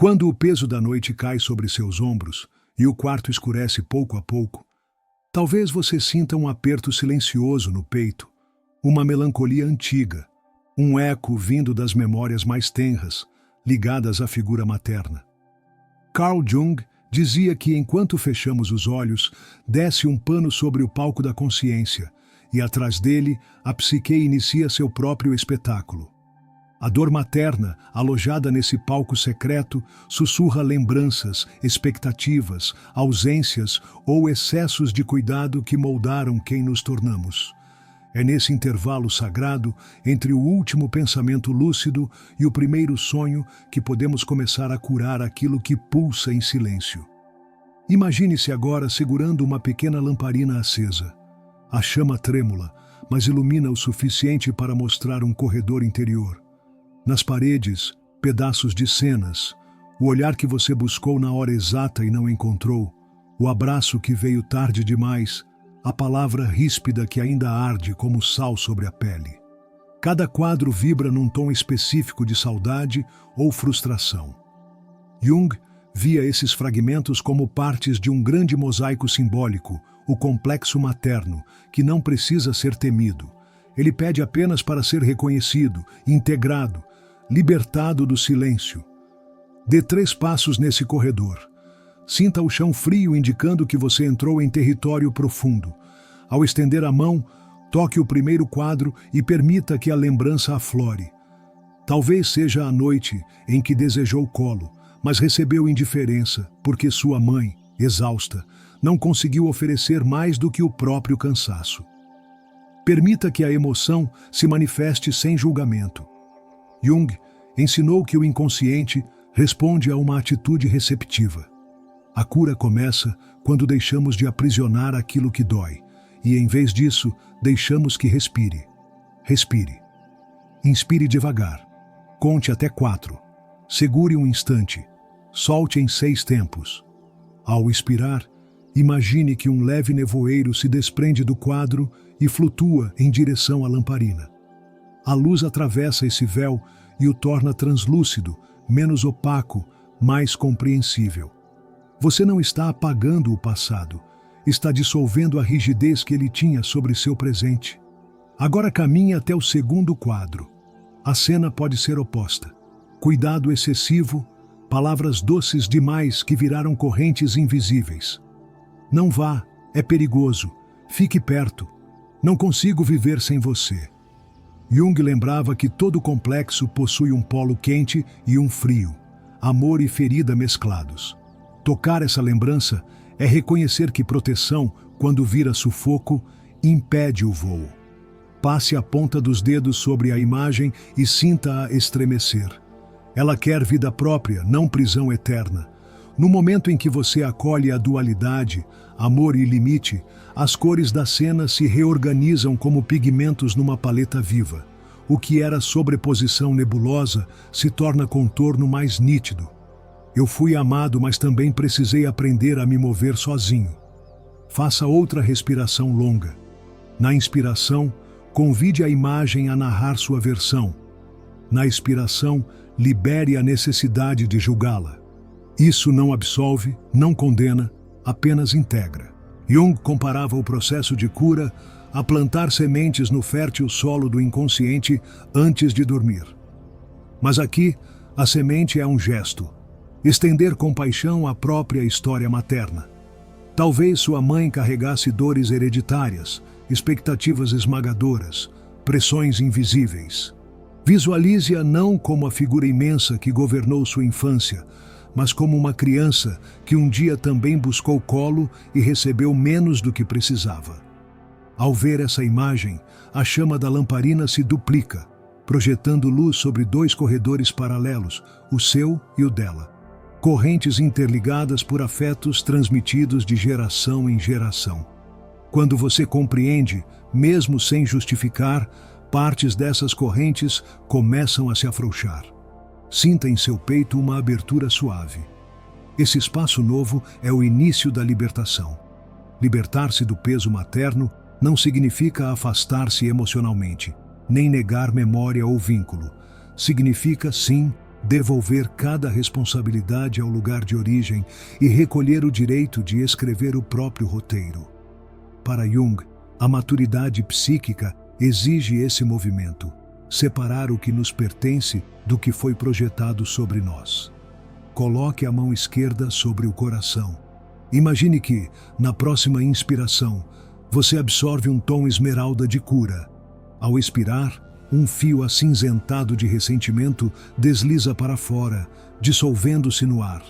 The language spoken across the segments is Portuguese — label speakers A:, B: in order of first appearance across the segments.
A: Quando o peso da noite cai sobre seus ombros e o quarto escurece pouco a pouco, talvez você sinta um aperto silencioso no peito, uma melancolia antiga, um eco vindo das memórias mais tenras, ligadas à figura materna. Carl Jung dizia que enquanto fechamos os olhos, desce um pano sobre o palco da consciência e atrás dele a psique inicia seu próprio espetáculo. A dor materna, alojada nesse palco secreto, sussurra lembranças, expectativas, ausências ou excessos de cuidado que moldaram quem nos tornamos. É nesse intervalo sagrado, entre o último pensamento lúcido e o primeiro sonho, que podemos começar a curar aquilo que pulsa em silêncio. Imagine-se agora segurando uma pequena lamparina acesa. A chama trêmula, mas ilumina o suficiente para mostrar um corredor interior. Nas paredes, pedaços de cenas, o olhar que você buscou na hora exata e não encontrou, o abraço que veio tarde demais, a palavra ríspida que ainda arde como sal sobre a pele. Cada quadro vibra num tom específico de saudade ou frustração. Jung via esses fragmentos como partes de um grande mosaico simbólico, o complexo materno, que não precisa ser temido. Ele pede apenas para ser reconhecido, integrado, libertado do silêncio. Dê 3 passos nesse corredor. Sinta o chão frio indicando que você entrou em território profundo. Ao estender a mão, toque o primeiro quadro e permita que a lembrança aflore. Talvez seja a noite em que desejou colo, mas recebeu indiferença porque sua mãe, exausta, não conseguiu oferecer mais do que o próprio cansaço. Permita que a emoção se manifeste sem julgamento. Jung ensinou que o inconsciente responde a uma atitude receptiva. A cura começa quando deixamos de aprisionar aquilo que dói e, em vez disso, deixamos que respire. Respire. Inspire devagar. Conte até 4. Segure um instante. Solte em 6 tempos. Ao expirar, imagine que um leve nevoeiro se desprende do quadro e flutua em direção à lamparina. A luz atravessa esse véu e o torna translúcido, menos opaco, mais compreensível. Você não está apagando o passado, está dissolvendo a rigidez que ele tinha sobre seu presente. Agora caminhe até o segundo quadro. A cena pode ser oposta. Cuidado excessivo, palavras doces demais que viraram correntes invisíveis. Não vá, é perigoso. Fique perto. Não consigo viver sem você. Jung lembrava que todo complexo possui um polo quente e um frio, amor e ferida mesclados. Tocar essa lembrança é reconhecer que proteção, quando vira sufoco, impede o voo. Passe a ponta dos dedos sobre a imagem e sinta-a estremecer. Ela quer vida própria, não prisão eterna. No momento em que você acolhe a dualidade, amor e limite, as cores da cena se reorganizam como pigmentos numa paleta viva. O que era sobreposição nebulosa se torna contorno mais nítido. Eu fui amado, mas também precisei aprender a me mover sozinho. Faça outra respiração longa. Na inspiração, convide a imagem a narrar sua versão. Na expiração, libere a necessidade de julgá-la. Isso não absolve, não condena, apenas integra. Jung comparava o processo de cura a plantar sementes no fértil solo do inconsciente antes de dormir. Mas aqui, a semente é um gesto. Estender com paixão a própria história materna. Talvez sua mãe carregasse dores hereditárias, expectativas esmagadoras, pressões invisíveis. Visualize-a não como a figura imensa que governou sua infância, mas como uma criança que um dia também buscou colo e recebeu menos do que precisava. Ao ver essa imagem, a chama da lamparina se duplica, projetando luz sobre 2 corredores paralelos, o seu e o dela. Correntes interligadas por afetos transmitidos de geração em geração. Quando você compreende, mesmo sem justificar, partes dessas correntes começam a se afrouxar. Sinta em seu peito uma abertura suave. Esse espaço novo é o início da libertação. Libertar-se do peso materno não significa afastar-se emocionalmente, nem negar memória ou vínculo. Significa, sim, devolver cada responsabilidade ao lugar de origem e recolher o direito de escrever o próprio roteiro. Para Jung, a maturidade psíquica exige esse movimento, separar o que nos pertence do que foi projetado sobre nós. Coloque a mão esquerda sobre o coração. Imagine que, na próxima inspiração, você absorve um tom esmeralda de cura. Ao expirar, um fio acinzentado de ressentimento desliza para fora, dissolvendo-se no ar.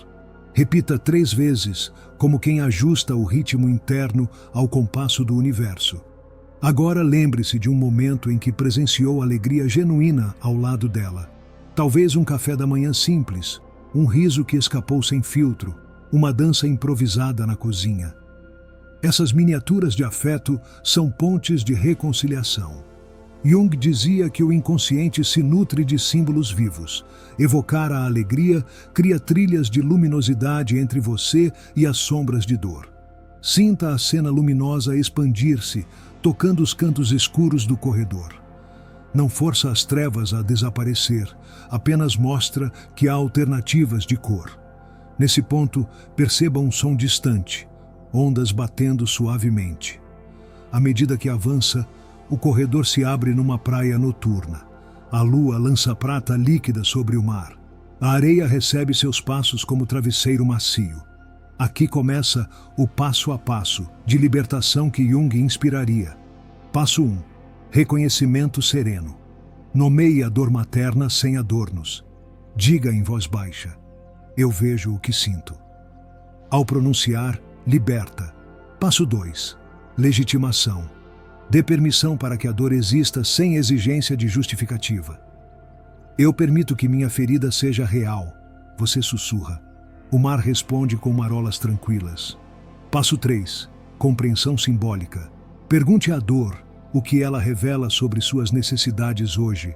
A: Repita 3 vezes, como quem ajusta o ritmo interno ao compasso do universo. Agora lembre-se de um momento em que presenciou alegria genuína ao lado dela. Talvez um café da manhã simples, um riso que escapou sem filtro, uma dança improvisada na cozinha. Essas miniaturas de afeto são pontes de reconciliação. Jung dizia que o inconsciente se nutre de símbolos vivos. Evocar a alegria cria trilhas de luminosidade entre você e as sombras de dor. Sinta a cena luminosa expandir-se, tocando os cantos escuros do corredor. Não força as trevas a desaparecer, apenas mostra que há alternativas de cor. Nesse ponto, perceba um som distante, ondas batendo suavemente. À medida que avança, o corredor se abre numa praia noturna. A lua lança prata líquida sobre o mar. A areia recebe seus passos como travesseiro macio. Aqui começa o passo a passo de libertação que Jung inspiraria. Passo 1. Reconhecimento sereno. Nomeie a dor materna sem adornos. Diga em voz baixa: eu vejo o que sinto. Ao pronunciar, liberta. Passo 2. Legitimação. Dê permissão para que a dor exista sem exigência de justificativa. Eu permito que minha ferida seja real. Você sussurra. O mar responde com marolas tranquilas. Passo 3. Compreensão simbólica. Pergunte à dor o que ela revela sobre suas necessidades hoje.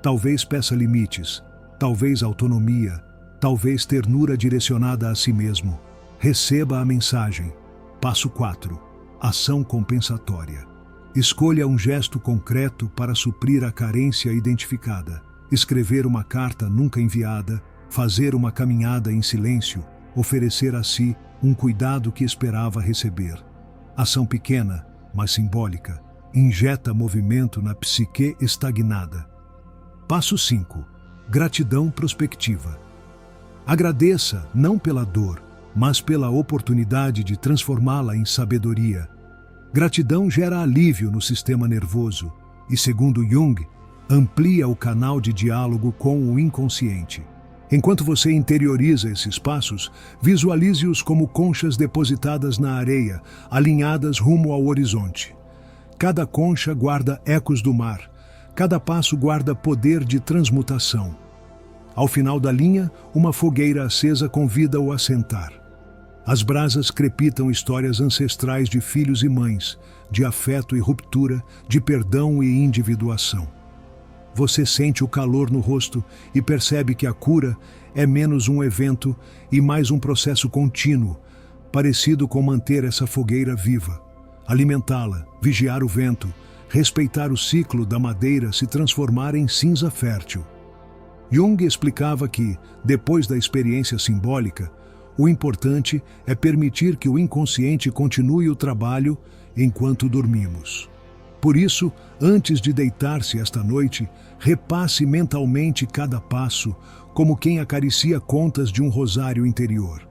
A: Talvez peça limites, talvez autonomia, talvez ternura direcionada a si mesmo. Receba a mensagem. Passo 4. Ação compensatória. Escolha um gesto concreto para suprir a carência identificada. Escrever uma carta nunca enviada, fazer uma caminhada em silêncio, oferecer a si um cuidado que esperava receber. Ação pequena, mas simbólica, injeta movimento na psique estagnada. Passo 5. Gratidão prospectiva. Agradeça não pela dor, mas pela oportunidade de transformá-la em sabedoria. Gratidão gera alívio no sistema nervoso e, segundo Jung, amplia o canal de diálogo com o inconsciente. Enquanto você interioriza esses passos, visualize-os como conchas depositadas na areia, alinhadas rumo ao horizonte. Cada concha guarda ecos do mar, cada passo guarda poder de transmutação. Ao final da linha, uma fogueira acesa convida-o a sentar. As brasas crepitam histórias ancestrais de filhos e mães, de afeto e ruptura, de perdão e individuação. Você sente o calor no rosto e percebe que a cura é menos um evento e mais um processo contínuo, parecido com manter essa fogueira viva, alimentá-la, vigiar o vento, respeitar o ciclo da madeira se transformar em cinza fértil. Jung explicava que, depois da experiência simbólica, o importante é permitir que o inconsciente continue o trabalho enquanto dormimos. Por isso, antes de deitar-se esta noite, repasse mentalmente cada passo, como quem acaricia contas de um rosário interior.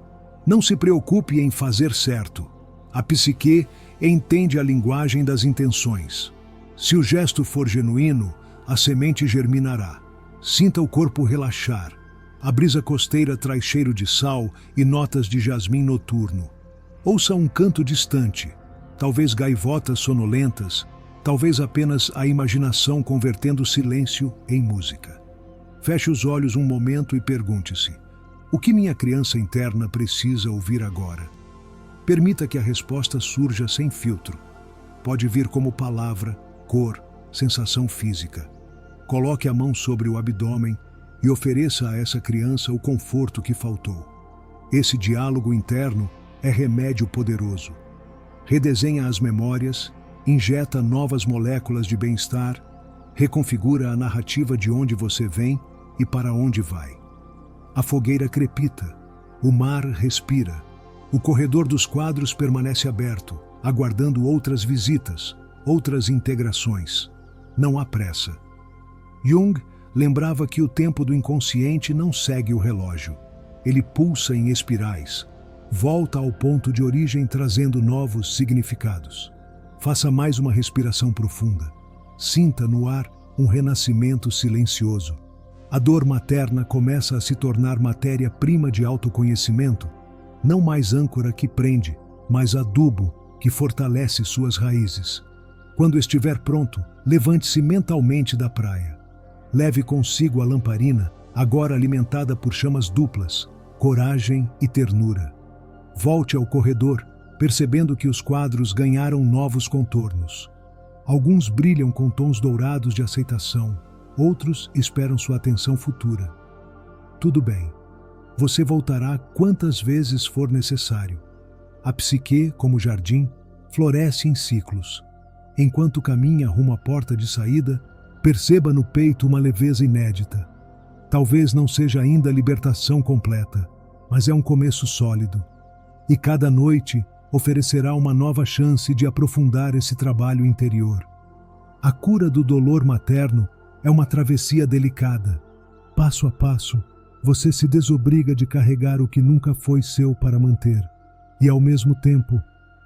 A: Não se preocupe em fazer certo. A psique entende a linguagem das intenções. Se o gesto for genuíno, a semente germinará. Sinta o corpo relaxar. A brisa costeira traz cheiro de sal e notas de jasmim noturno. Ouça um canto distante, talvez gaivotas sonolentas, talvez apenas a imaginação convertendo silêncio em música. Feche os olhos um momento e pergunte-se: o que minha criança interna precisa ouvir agora? Permita que a resposta surja sem filtro. Pode vir como palavra, cor, sensação física. Coloque a mão sobre o abdômen e ofereça a essa criança o conforto que faltou. Esse diálogo interno é remédio poderoso. Redesenha as memórias, injeta novas moléculas de bem-estar, reconfigura a narrativa de onde você vem e para onde vai. A fogueira crepita. O mar respira. O corredor dos quadros permanece aberto, aguardando outras visitas, outras integrações. Não há pressa. Jung lembrava que o tempo do inconsciente não segue o relógio. Ele pulsa em espirais. Volta ao ponto de origem trazendo novos significados. Faça mais uma respiração profunda. Sinta no ar um renascimento silencioso. A dor materna começa a se tornar matéria-prima de autoconhecimento, não mais âncora que prende, mas adubo que fortalece suas raízes. Quando estiver pronto, levante-se mentalmente da praia. Leve consigo a lamparina, agora alimentada por chamas duplas, coragem e ternura. Volte ao corredor, percebendo que os quadros ganharam novos contornos. Alguns brilham com tons dourados de aceitação, outros esperam sua atenção futura. Tudo bem. Você voltará quantas vezes for necessário. A psique, como jardim, floresce em ciclos. Enquanto caminha rumo à porta de saída, perceba no peito uma leveza inédita. Talvez não seja ainda a libertação completa, mas é um começo sólido. E cada noite oferecerá uma nova chance de aprofundar esse trabalho interior. A cura do dolor materno é uma travessia delicada. Passo a passo, você se desobriga de carregar o que nunca foi seu para manter. E, ao mesmo tempo,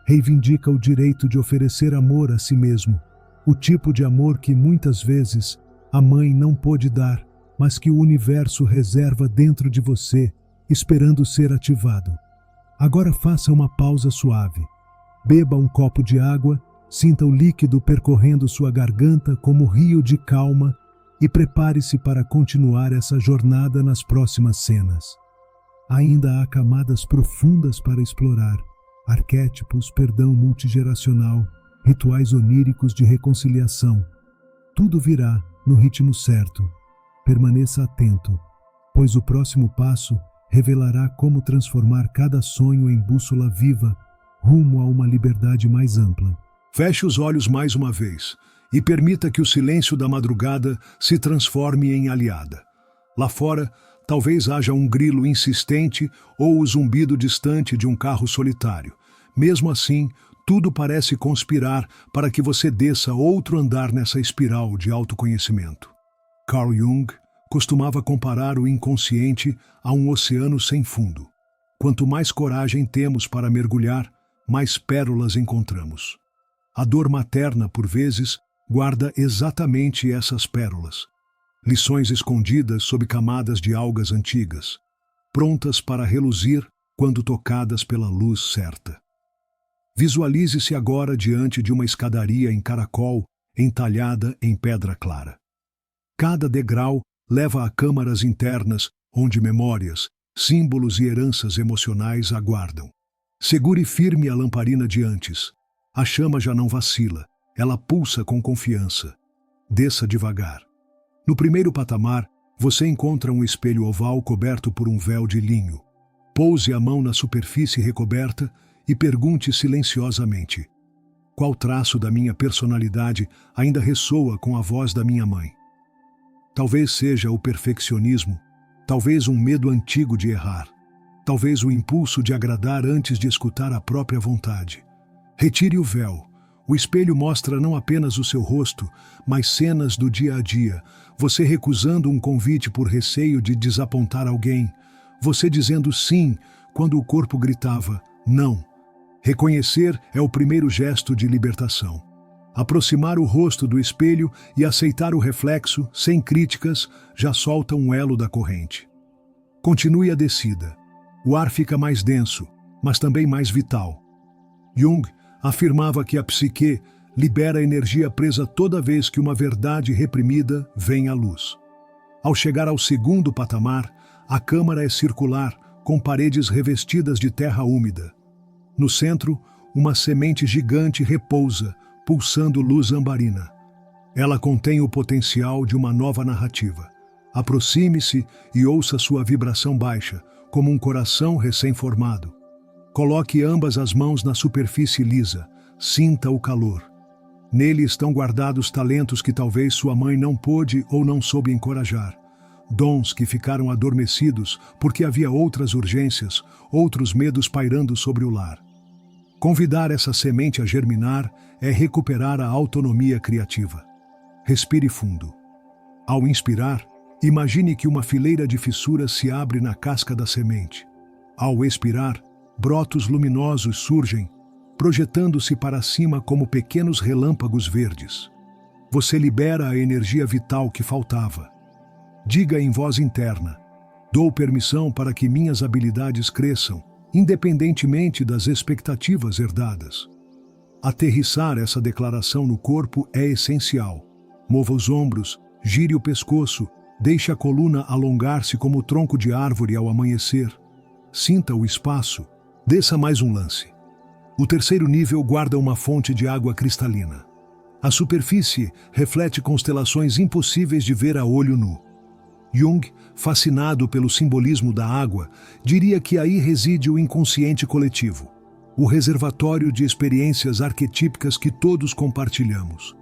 A: reivindica o direito de oferecer amor a si mesmo. O tipo de amor que, muitas vezes, a mãe não pôde dar, mas que o universo reserva dentro de você, esperando ser ativado. Agora faça uma pausa suave. Beba um copo de água, sinta o líquido percorrendo sua garganta como rio de calma e prepare-se para continuar essa jornada nas próximas cenas. Ainda há camadas profundas para explorar, arquétipos, perdão multigeracional, rituais oníricos de reconciliação. Tudo virá no ritmo certo. Permaneça atento, pois o próximo passo revelará como transformar cada sonho em bússola viva rumo a uma liberdade mais ampla.
B: Feche os olhos mais uma vez e permita que o silêncio da madrugada se transforme em aliada. Lá fora, talvez haja um grilo insistente ou o zumbido distante de um carro solitário. Mesmo assim, tudo parece conspirar para que você desça outro andar nessa espiral de autoconhecimento. Carl Jung costumava comparar o inconsciente a um oceano sem fundo. Quanto mais coragem temos para mergulhar, mais pérolas encontramos. A dor materna, por vezes, guarda exatamente essas pérolas. Lições escondidas sob camadas de algas antigas, prontas para reluzir quando tocadas pela luz certa. Visualize-se agora diante de uma escadaria em caracol entalhada em pedra clara. Cada degrau leva a câmaras internas onde memórias, símbolos e heranças emocionais aguardam. Segure firme a lamparina de antes. A chama já não vacila, ela pulsa com confiança. Desça devagar. No primeiro patamar, você encontra um espelho oval coberto por um véu de linho. Pouse a mão na superfície recoberta e pergunte silenciosamente: qual traço da minha personalidade ainda ressoa com a voz da minha mãe? Talvez seja o perfeccionismo, talvez um medo antigo de errar, talvez o impulso de agradar antes de escutar a própria vontade. Retire o véu. O espelho mostra não apenas o seu rosto, mas cenas do dia a dia. Você recusando um convite por receio de desapontar alguém. Você dizendo sim quando o corpo gritava não. Reconhecer é o primeiro gesto de libertação. Aproximar o rosto do espelho e aceitar o reflexo, sem críticas, já solta um elo da corrente. Continue a descida. O ar fica mais denso, mas também mais vital. Jung afirmava que a psique libera energia presa toda vez que uma verdade reprimida vem à luz. Ao chegar ao segundo patamar, a câmara é circular, com paredes revestidas de terra úmida. No centro, uma semente gigante repousa, pulsando luz ambarina. Ela contém o potencial de uma nova narrativa. Aproxime-se e ouça sua vibração baixa, como um coração recém-formado. Coloque ambas as mãos na superfície lisa. Sinta o calor. Nele estão guardados talentos que talvez sua mãe não pôde ou não soube encorajar.
A: dons que ficaram adormecidos porque havia outras urgências, outros medos pairando sobre o lar. Convidar essa semente a germinar é recuperar a autonomia criativa. Respire fundo. Ao inspirar, imagine que uma fileira de fissuras se abre na casca da semente. Ao expirar, brotos luminosos surgem, projetando-se para cima como pequenos relâmpagos verdes. Você libera a energia vital que faltava. Diga em voz interna: dou permissão para que minhas habilidades cresçam, independentemente das expectativas herdadas. Aterrissar essa declaração no corpo é essencial. Mova os ombros, gire o pescoço, deixe a coluna alongar-se como o tronco de árvore ao amanhecer. Sinta o espaço, desça mais um lance. O terceiro nível guarda uma fonte de água cristalina. A superfície reflete constelações impossíveis de ver a olho nu. Jung, fascinado pelo simbolismo da água, diria que aí reside o inconsciente coletivo, o reservatório de experiências arquetípicas que todos compartilhamos.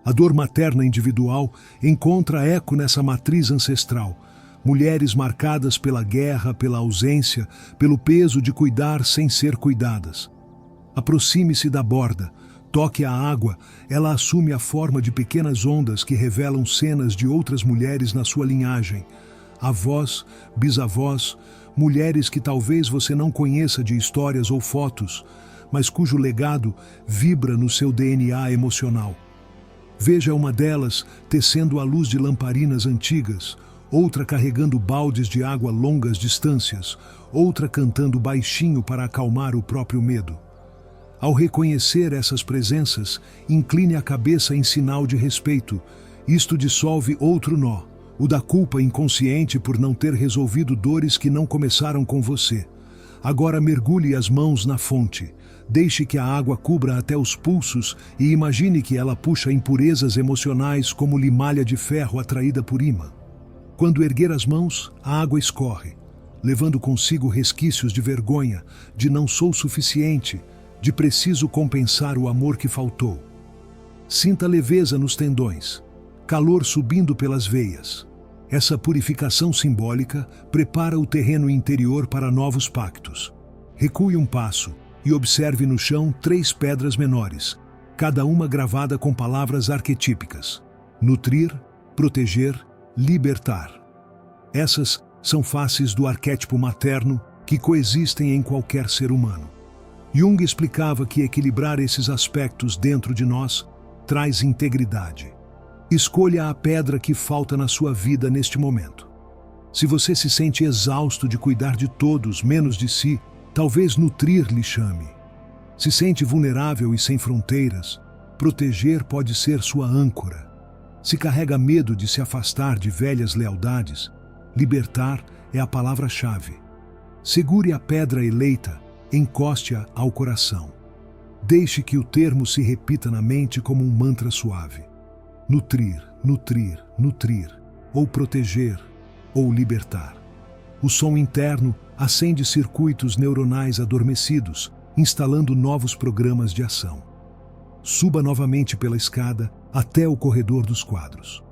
A: A dor materna individual encontra eco nessa matriz ancestral, mulheres marcadas pela guerra, pela ausência, pelo peso de cuidar sem ser cuidadas. Aproxime-se da borda, toque a água, ela assume a forma de pequenas ondas que revelam cenas de outras mulheres na sua linhagem. Avós, bisavós, mulheres que talvez você não conheça de histórias ou fotos, mas cujo legado vibra no seu DNA emocional. Veja uma delas tecendo a luz de lamparinas antigas, outra carregando baldes de água a longas distâncias, outra cantando baixinho para acalmar o próprio medo. Ao reconhecer essas presenças, incline a cabeça em sinal de respeito. Isto dissolve outro nó, o da culpa inconsciente por não ter resolvido dores que não começaram com você. Agora mergulhe as mãos na fonte. Deixe que a água cubra até os pulsos e imagine que ela puxa impurezas emocionais como limalha de ferro atraída por imã. Quando erguer as mãos, a água escorre, levando consigo resquícios de vergonha, de não sou suficiente, de preciso compensar o amor que faltou. Sinta leveza nos tendões, calor subindo pelas veias. Essa purificação simbólica prepara o terreno interior para novos pactos. Recue um passo e observe no chão 3 pedras menores, cada uma gravada com palavras arquetípicas: nutrir, proteger, libertar. Essas são faces do arquétipo materno que coexistem em qualquer ser humano. Jung explicava que equilibrar esses aspectos dentro de nós traz integridade. Escolha a pedra que falta na sua vida neste momento. Se você se sente exausto de cuidar de todos, menos de si, talvez nutrir lhe chame. Se sente vulnerável e sem fronteiras, proteger pode ser sua âncora. Se carrega medo de se afastar de velhas lealdades, libertar é a palavra-chave. Segure a pedra eleita, encoste-a ao coração. Deixe que o termo se repita na mente como um mantra suave. Nutrir, nutrir, nutrir, ou proteger, ou libertar. O som interno acende circuitos neuronais adormecidos, instalando novos programas de ação. Suba novamente pela escada até o corredor dos quadros.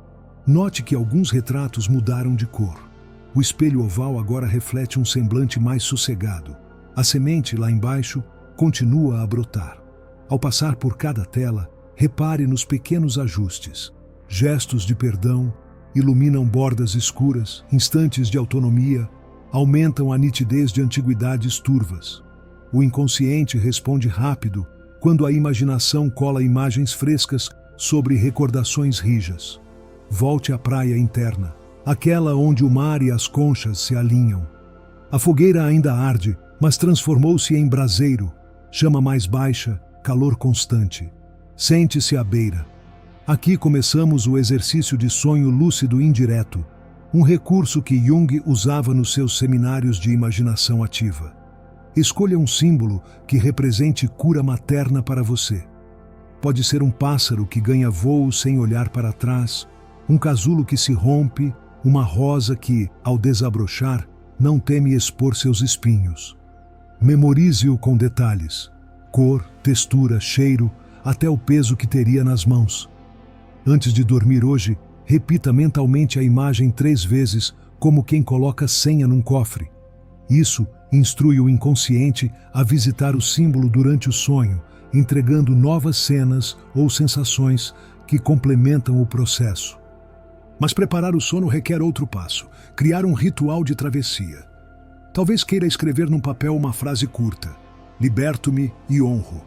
A: Note que alguns retratos mudaram de cor. O espelho oval agora reflete um semblante mais sossegado. A semente, lá embaixo, continua a brotar. Ao passar por cada tela, repare nos pequenos ajustes. Gestos de perdão iluminam bordas escuras, instantes de autonomia, aumentam a nitidez de antiguidades turvas. O inconsciente responde rápido quando a imaginação cola imagens frescas sobre recordações rijas. Volte à praia interna, aquela onde o mar e as conchas se alinham. A fogueira ainda arde, mas transformou-se em braseiro, chama mais baixa, calor constante. Sente-se à beira. Aqui começamos o exercício de sonho lúcido indireto, um recurso que Jung usava nos seus seminários de imaginação ativa. Escolha um símbolo que represente cura materna para você. Pode ser um pássaro que ganha voo sem olhar para trás, um casulo que se rompe, uma rosa que, ao desabrochar, não teme expor seus espinhos. Memorize-o com detalhes: cor, textura, cheiro, até o peso que teria nas mãos. Antes de dormir hoje, Repita mentalmente a imagem 3 vezes, como quem coloca senha num cofre. Isso instrui o inconsciente a visitar o símbolo durante o sonho, entregando novas cenas ou sensações que complementam o processo. Mas preparar o sono requer outro passo: criar um ritual de travessia. Talvez queira escrever num papel uma frase curta: liberto-me e honro.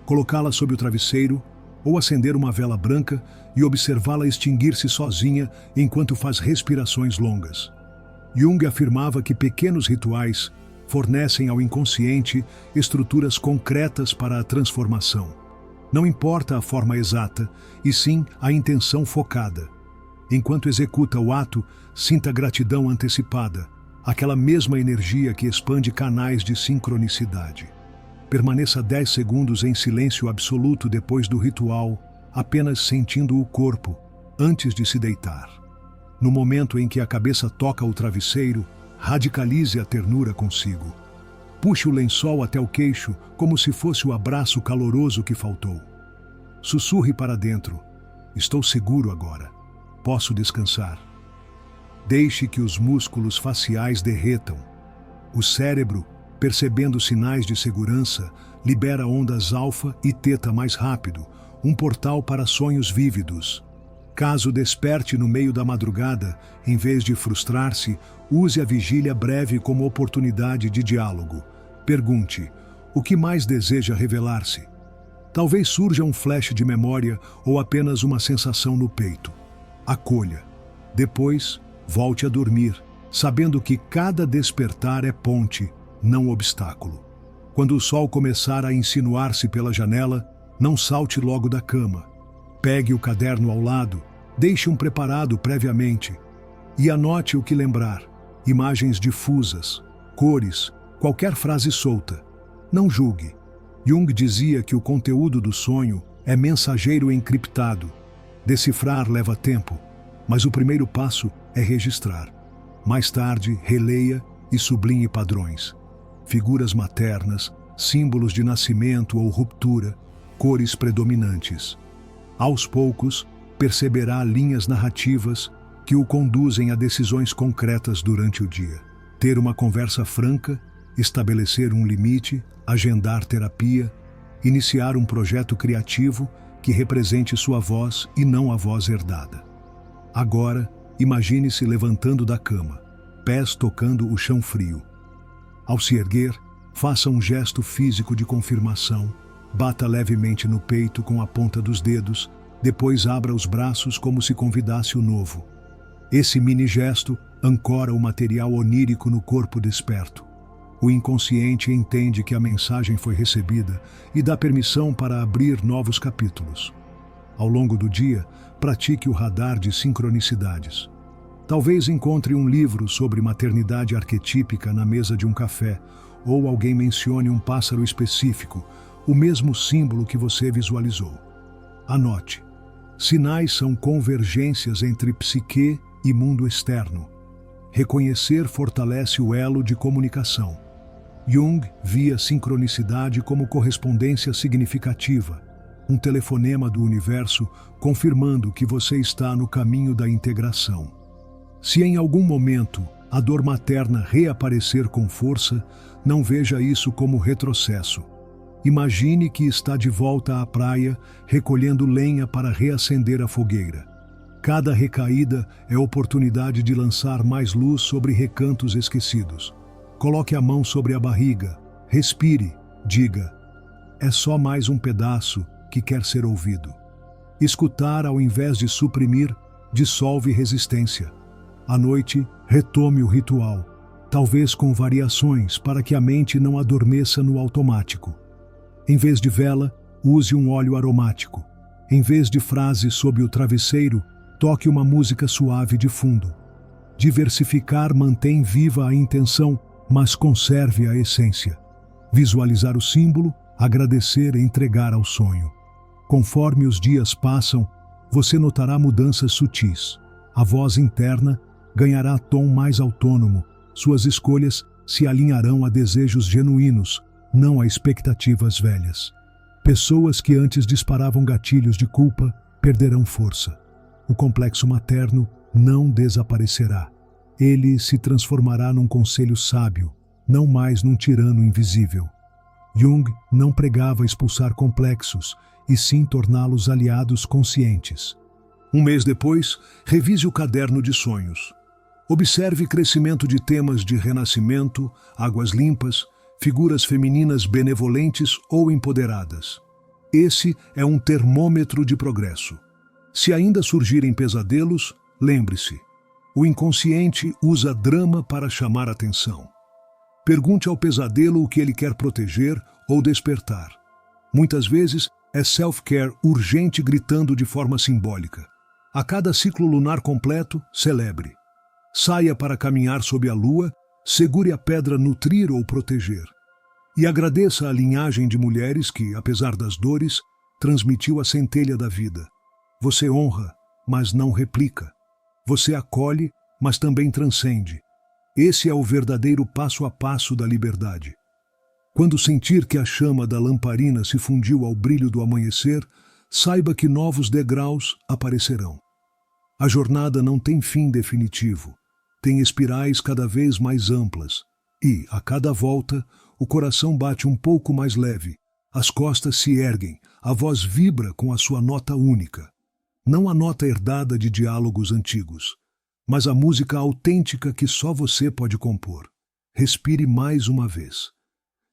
A: Colocá-la sob o travesseiro ou acender uma vela branca e observá-la extinguir-se sozinha enquanto faz respirações longas. Jung afirmava que pequenos rituais fornecem ao inconsciente estruturas concretas para a transformação. Não importa a forma exata, e sim a intenção focada. Enquanto executa o ato, sinta gratidão antecipada, aquela mesma energia que expande canais de sincronicidade. Permaneça 10 segundos em silêncio absoluto depois do ritual, apenas sentindo o corpo, antes de se deitar. No momento em que a cabeça toca o travesseiro, radicalize a ternura consigo. Puxe o lençol até o queixo, como se fosse o abraço caloroso que faltou. Sussurre para dentro: estou seguro agora. Posso descansar. Deixe que os músculos faciais derretam. O cérebro, percebendo sinais de segurança, libera ondas alfa e teta mais rápido, um portal para sonhos vívidos. Caso desperte no meio da madrugada, em vez de frustrar-se, use a vigília breve como oportunidade de diálogo. Pergunte: o que mais deseja revelar-se? Talvez surja um flash de memória ou apenas uma sensação no peito. Acolha. Depois, volte a dormir, sabendo que cada despertar é ponte, não obstáculo. Quando o sol começar a insinuar-se pela janela, não salte logo da cama. Pegue o caderno ao lado, deixe um preparado previamente e anote o que lembrar: imagens difusas, cores, qualquer frase solta. Não julgue. Jung dizia que o conteúdo do sonho é mensageiro encriptado. Decifrar leva tempo, mas o primeiro passo é registrar. Mais tarde, releia e sublinhe padrões. Figuras maternas, símbolos de nascimento ou ruptura, cores predominantes. Aos poucos, perceberá linhas narrativas que o conduzem a decisões concretas durante o dia. Ter uma conversa franca, estabelecer um limite, agendar terapia, iniciar um projeto criativo que represente sua voz e não a voz herdada. Agora, imagine-se levantando da cama, pés tocando o chão frio. Ao se erguer, faça um gesto físico de confirmação, bata levemente no peito com a ponta dos dedos, depois abra os braços como se convidasse o novo. Esse mini gesto ancora o material onírico no corpo desperto. O inconsciente entende que a mensagem foi recebida e dá permissão para abrir novos capítulos. Ao longo do dia, pratique o radar de sincronicidades. Talvez encontre um livro sobre maternidade arquetípica na mesa de um café, ou alguém mencione um pássaro específico, o mesmo símbolo que você visualizou. Anote. Sinais são convergências entre psique e mundo externo. Reconhecer fortalece o elo de comunicação. Jung via sincronicidade como correspondência significativa, um telefonema do universo confirmando que você está no caminho da integração. Se em algum momento a dor materna reaparecer com força, não veja isso como retrocesso. Imagine que está de volta à praia, recolhendo lenha para reacender a fogueira. Cada recaída é oportunidade de lançar mais luz sobre recantos esquecidos. Coloque a mão sobre a barriga, respire, diga: é só mais um pedaço que quer ser ouvido. Escutar ao invés de suprimir dissolve resistência. À noite, retome o ritual, talvez com variações para que a mente não adormeça no automático. Em vez de vela, use um óleo aromático. Em vez de frase sob o travesseiro, toque uma música suave de fundo. Diversificar mantém viva a intenção, mas conserve a essência. Visualizar o símbolo, agradecer e entregar ao sonho. Conforme os dias passam, você notará mudanças sutis. A voz interna ganhará tom mais autônomo. Suas escolhas se alinharão a desejos genuínos, não a expectativas velhas. Pessoas que antes disparavam gatilhos de culpa perderão força. o complexo materno não desaparecerá. Ele se transformará num conselho sábio, não mais num tirano invisível. Jung não pregava expulsar complexos, e sim torná-los aliados conscientes. Um mês depois, revise o caderno de sonhos. Observe crescimento de temas de renascimento, águas limpas, figuras femininas benevolentes ou empoderadas. Esse é um termômetro de progresso. Se ainda surgirem pesadelos, lembre-se, o inconsciente usa drama para chamar atenção. Pergunte ao pesadelo o que ele quer proteger ou despertar. Muitas vezes é self-care urgente gritando de forma simbólica. A cada ciclo lunar completo, celebre. Saia para caminhar sob a lua, segure a pedra nutrir ou proteger. E agradeça a linhagem de mulheres que, apesar das dores, transmitiu a centelha da vida. Você honra, mas não replica. Você acolhe, mas também transcende. Esse é o verdadeiro passo a passo da liberdade. Quando sentir que a chama da lamparina se fundiu ao brilho do amanhecer, saiba que novos degraus aparecerão. A jornada não tem fim definitivo. Tem espirais cada vez mais amplas. E, a cada volta, o coração bate um pouco mais leve, as costas se erguem, a voz vibra com a sua nota única. Não a nota herdada de diálogos antigos, mas a música autêntica que só você pode compor. Respire mais uma vez.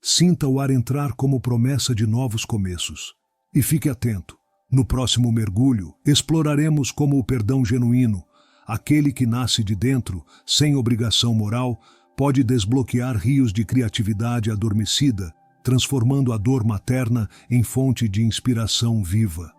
A: Sinta o ar entrar como promessa de novos começos. E fique atento. No próximo mergulho, exploraremos como o perdão genuíno, aquele que nasce de dentro, sem obrigação moral, pode desbloquear rios de criatividade adormecida, transformando a dor materna em fonte de inspiração viva.